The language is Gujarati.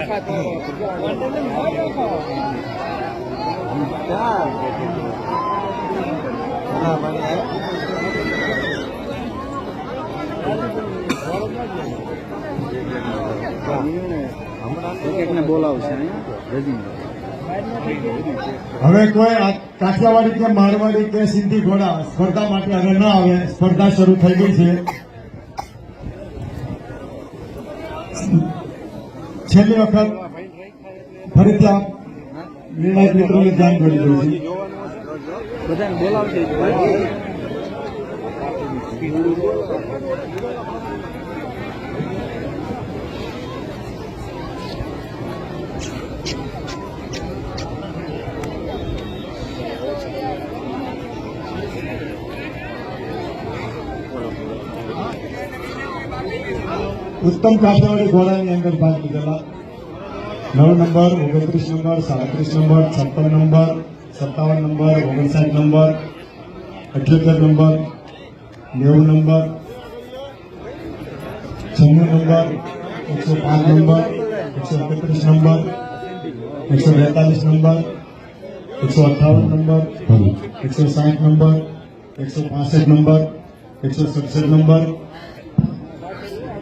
હવે કોઈ કાઠિયાવાડી કે મારવાડી કે સિંધી ઘોડા સ્પર્ધા માટે આગળ ન આવે. સ્પર્ધા શરૂ થઈ ગઈ છે. છેલ્લી વખત ફરીથી આપ નિર્ણાયક મિત્રોને ધ્યાન દોરી દઉં છું. બધાને બોલાવશે. ઉત્તમ કાઠિયાવાડી ઘોડાની અંદર ભાગ લીધેલા 9 number, 29 number, 37 number, 56 number, 57 number, 59 number, 78 number, 90 number, 96 number, 105 number, 131 number, 142 number, 158 number, 160 number, 165 number, 167 number,